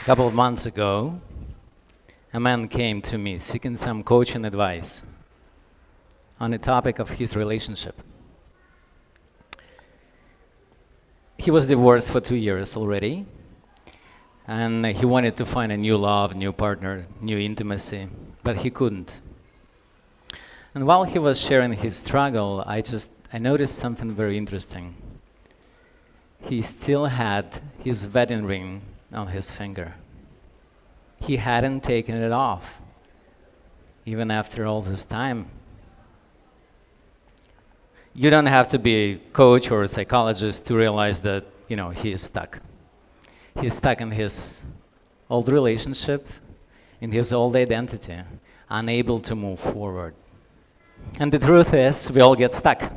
A couple of months ago, a man came to me seeking some coaching advice on the topic of his relationship. He was divorced for 2 years already, and he wanted to find a new love, new partner, new intimacy, but he couldn't. And while he was sharing his struggle, I noticed something very interesting. He still had his wedding ring on his finger. He hadn't taken it off, even after all this time. You don't have to be a coach or a psychologist to realize that, he is stuck. He's stuck in his old relationship, in his old identity, unable to move forward. And the truth is, we all get stuck.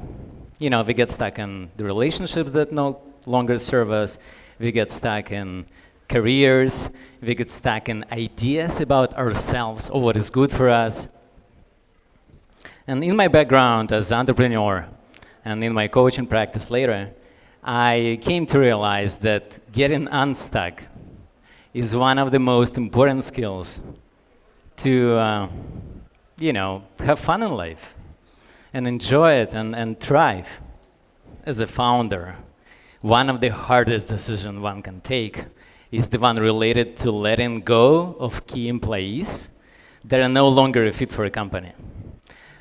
We get stuck in the relationships that no longer serve us. We get stuck in careers. We get stuck in ideas about ourselves or what is good for us. And in my background as an entrepreneur and in my coaching practice later, I came to realize that getting unstuck is one of the most important skills to, have fun in life and enjoy it and thrive. As a founder, one of the hardest decisions one can take is the one related to letting go of key employees that are no longer a fit for a company.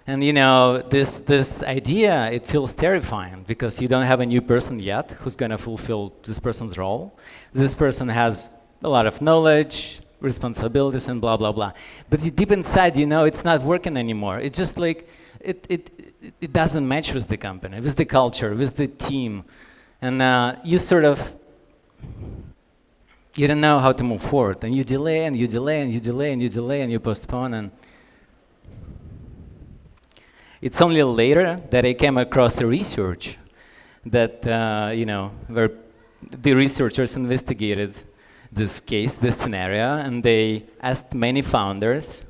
And this idea, it feels terrifying because you don't have a new person yet who's going to fulfill this person's role. This person has a lot of knowledge, responsibilities, and blah, blah, blah. But deep inside, it's not working anymore. It's just like, it doesn't match with the company, with the culture, with the team. And you don't know how to move forward. And you delay, and you delay, and you delay, and you delay, and you postpone. And it's only later that I came across a research that, where the researchers investigated this case, this scenario, and they asked many founders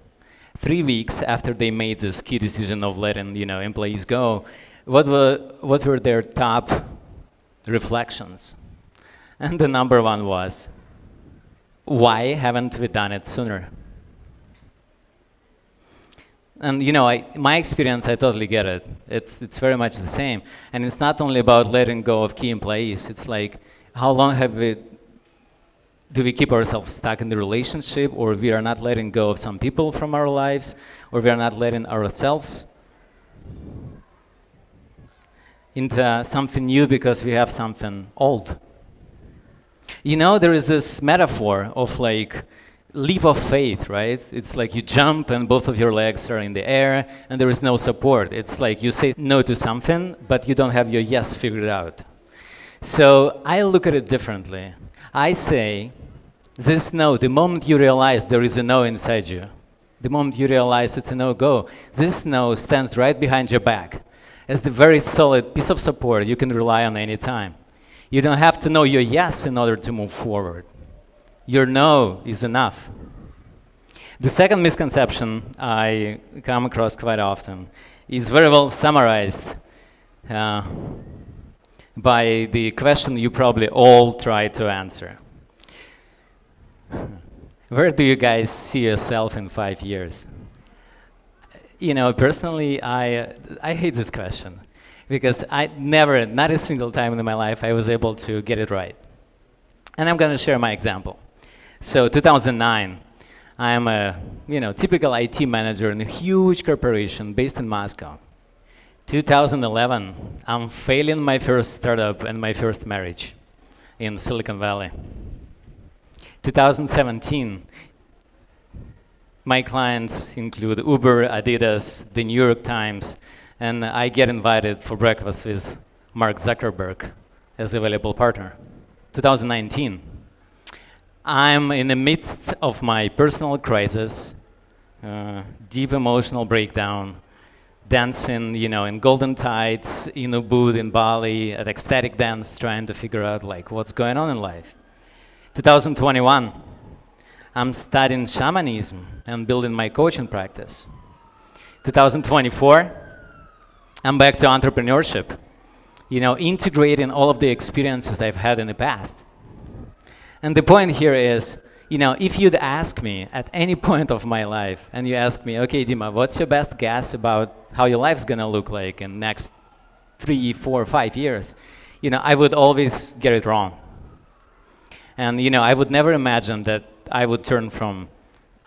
3 weeks after they made this key decision of letting, employees go, what were their top reflections. And the number one was, why haven't we done it sooner? And my experience, I totally get it. It's very much the same. And it's not only about letting go of key employees. It's like, how long do we keep ourselves stuck in the relationship, or we are not letting go of some people from our lives, or we are not letting ourselves into something new because we have something old. There is this metaphor of like leap of faith, right? It's like you jump and both of your legs are in the air and there is no support. It's like you say no to something, but you don't have your yes figured out. So I look at it differently. I say, this no, the moment you realize there is a no inside you, the moment you realize it's a no-go, this no stands right behind your back as the very solid piece of support you can rely on any time. You don't have to know your yes in order to move forward. Your no is enough. The second misconception I come across quite often is very well summarized by the question you probably all try to answer. Where do you guys see yourself in 5 years? Personally, I hate this question because not a single time in my life I was able to get it right. And I'm going to share my example. So 2009, I'm a typical IT manager in a huge corporation based in Moscow. 2011, I'm failing my first startup and my first marriage in Silicon Valley. 2017, my clients include Uber, Adidas, the New York Times, and I get invited for breakfast with Mark Zuckerberg as a valuable partner. 2019, I'm in the midst of my personal crisis, deep emotional breakdown, dancing, in golden tides, in Ubud, in Bali, at ecstatic dance, trying to figure out what's going on in life. 2021, I'm studying shamanism and building my coaching practice. 2024, I'm back to entrepreneurship, integrating all of the experiences I've had in the past. And the point here is, If you'd ask me at any point of my life, and you ask me, okay, Dima, what's your best guess about how your life's gonna look like in next 3, 4, 5 years? I would always get it wrong. And I would never imagine that I would turn from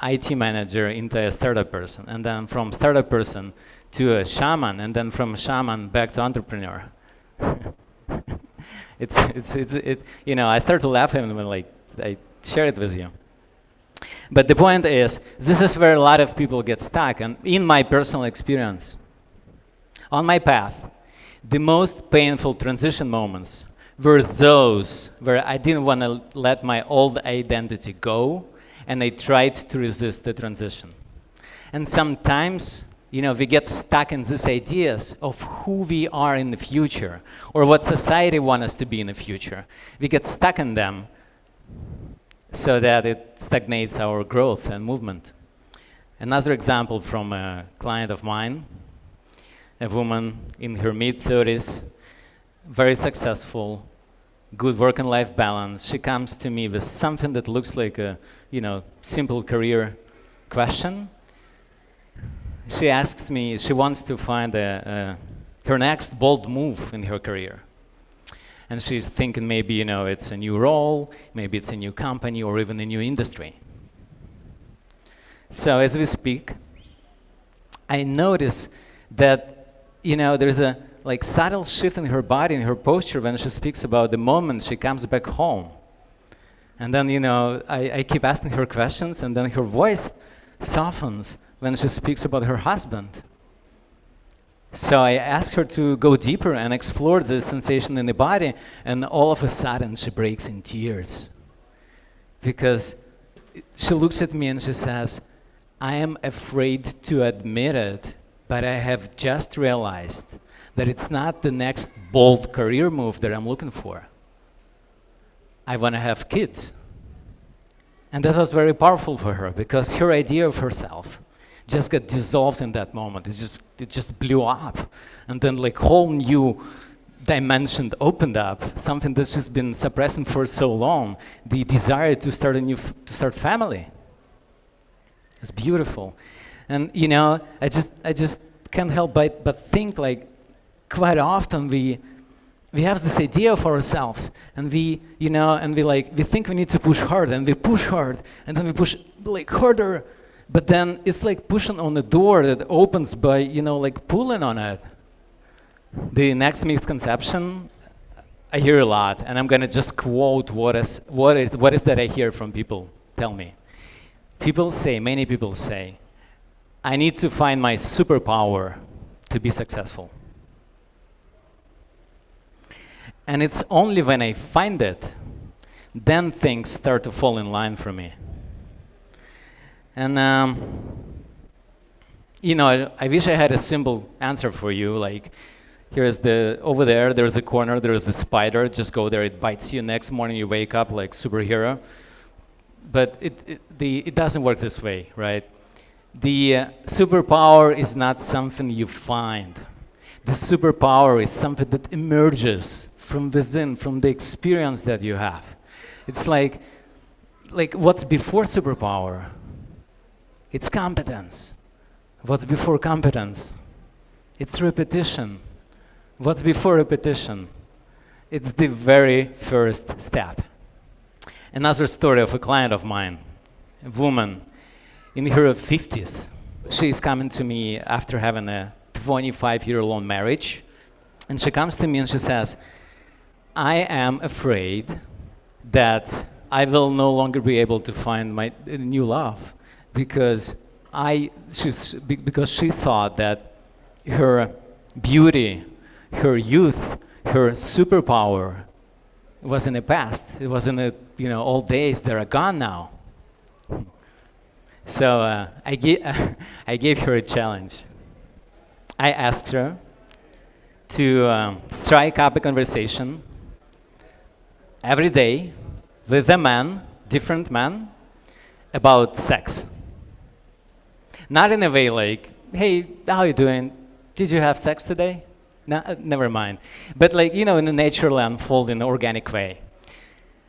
IT manager into a startup person, and then from startup person to a shaman, and then from shaman back to entrepreneur. I start to laugh when I share it with you. But the point is, this is where a lot of people get stuck. And in my personal experience, on my path, the most painful transition moments were those where I didn't want to let my old identity go, and I tried to resist the transition. And sometimes, we get stuck in these ideas of who we are in the future, or what society wants us to be in the future. We get stuck in them so that it stagnates our growth and movement. Another example from a client of mine, a woman in her mid-30s, very successful, good work and life balance. She comes to me with something that looks like a, simple career question. She asks me, she wants to find her next bold move in her career. And she's thinking maybe, it's a new role, maybe it's a new company, or even a new industry. So as we speak, I notice that, there's a subtle shift in her body, in her posture when she speaks about the moment she comes back home. And then, I keep asking her questions, and then her voice softens when she speaks about her husband. So I asked her to go deeper and explore the sensation in the body, and all of a sudden she breaks in tears. Because she looks at me and she says, I am afraid to admit it, but I have just realized that it's not the next bold career move that I'm looking for. I want to have kids. And that was very powerful for her, because her idea of herself just got dissolved in that moment. It just blew up. And then whole new dimension opened up, something that's just been suppressing for so long, the desire to start family. It's beautiful. And I just can't help but think quite often we have this idea of ourselves, and we think we need to push hard, and we push hard, and then we push harder, but then it's like pushing on a door that opens by pulling on it. The next misconception I hear a lot, and I'm gonna just quote what is that I hear from people tell me. Many people say, I need to find my superpower to be successful. And it's only when I find it, then things start to fall in line for me. And I wish I had a simple answer for you. Over there, there's a corner, there's a spider. Just go there, it bites you. Next morning, you wake up like superhero. But it doesn't work this way, right? The superpower is not something you find. The superpower is something that emerges from within, from the experience that you have. It's like what's before superpower? It's competence. What's before competence? It's repetition. What's before repetition? It's the very first step. Another story of a client of mine, a woman in her 50s. She's coming to me after having a 25-year-long marriage, and she comes to me and she says, I am afraid that I will no longer be able to find my new love because she thought that her beauty, her youth, her superpower was in the past. It was in the old days that are gone now. So I gave her a challenge. I asked her to strike up a conversation every day with a man, different man, about sex. Not in a way like, hey, how you doing? Did you have sex today? No, never mind. But in a natural, unfolding, organic way.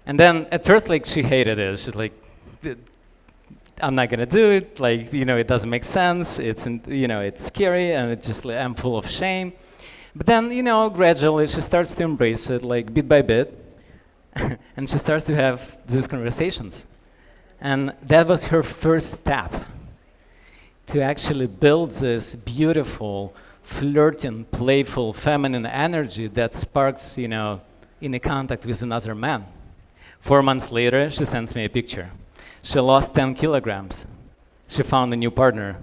And then at first, she hated it. She's like, I'm not gonna do it. Like, it doesn't make sense. It's scary, and it's just I'm full of shame. But then, gradually she starts to embrace it, like bit by bit, and she starts to have these conversations. And that was her first step to actually build this beautiful, flirting, playful, feminine energy that sparks, in a contact with another man. 4 months later, she sends me a picture. She lost 10 kilograms. She found a new partner.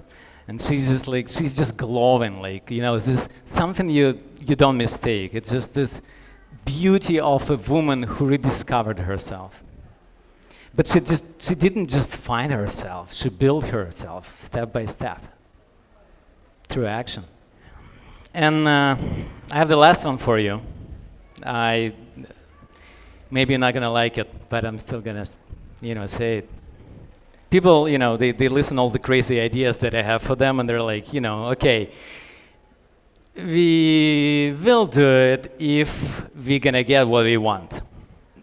And she's just glowing, this something you don't mistake. It's just this beauty of a woman who rediscovered herself. But she didn't just find herself, she built herself step by step through action. And I have the last one for you. Maybe you're not gonna like it, but I'm still gonna, say it. People, they listen to all the crazy ideas that I have for them, and they're like, okay, we will do it if we're gonna get what we want.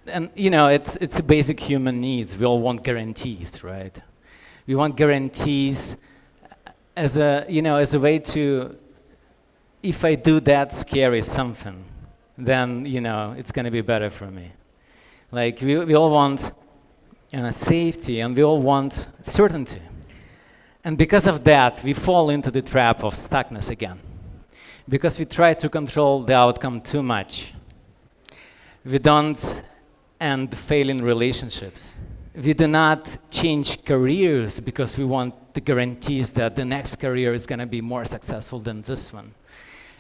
And it's a basic human needs. We all want guarantees, right? We want guarantees as a way to, if I do that scary something, then it's gonna be better for me. Like we all want safety, and we all want certainty. And because of that, we fall into the trap of stuckness again. Because we try to control the outcome too much. We don't end failing relationships. We do not change careers because we want the guarantees that the next career is going to be more successful than this one.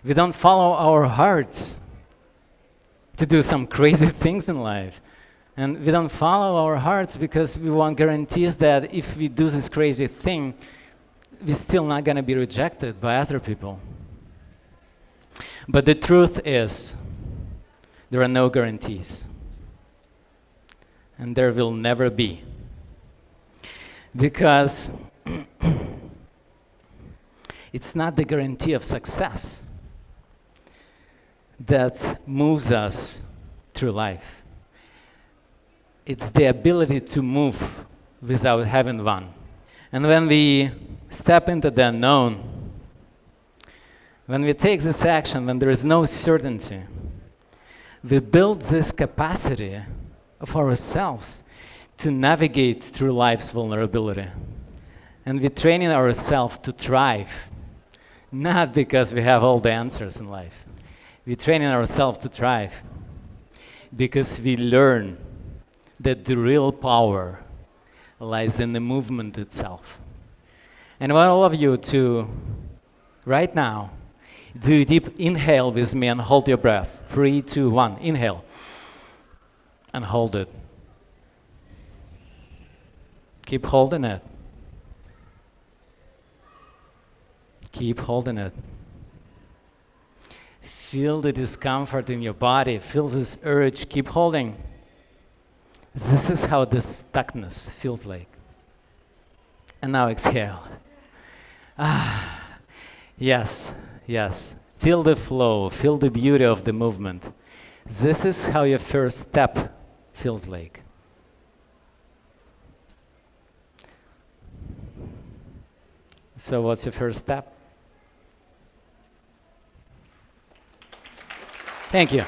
We don't follow our hearts to do some crazy things in life. And we don't follow our hearts because we want guarantees that if we do this crazy thing, we're still not going to be rejected by other people. But the truth is, there are no guarantees. And there will never be. Because it's not the guarantee of success that moves us through life. It's the ability to move without having one. And when we step into the unknown, when we take this action, when there is no certainty, we build this capacity of ourselves to navigate through life's vulnerability. And we're training ourselves to thrive, not because we have all the answers in life. We're training ourselves to thrive because we learn that the real power lies in the movement itself. And I want all of you to, right now, do a deep inhale with me and hold your breath. 3, 2, 1. Inhale. And hold it. Keep holding it. Keep holding it. Feel the discomfort in your body. Feel this urge. Keep holding. This is how this stuckness feels like. And now exhale. Yes, yes. Feel the flow. Feel the beauty of the movement. This is how your first step feels like. So what's your first step? Thank you.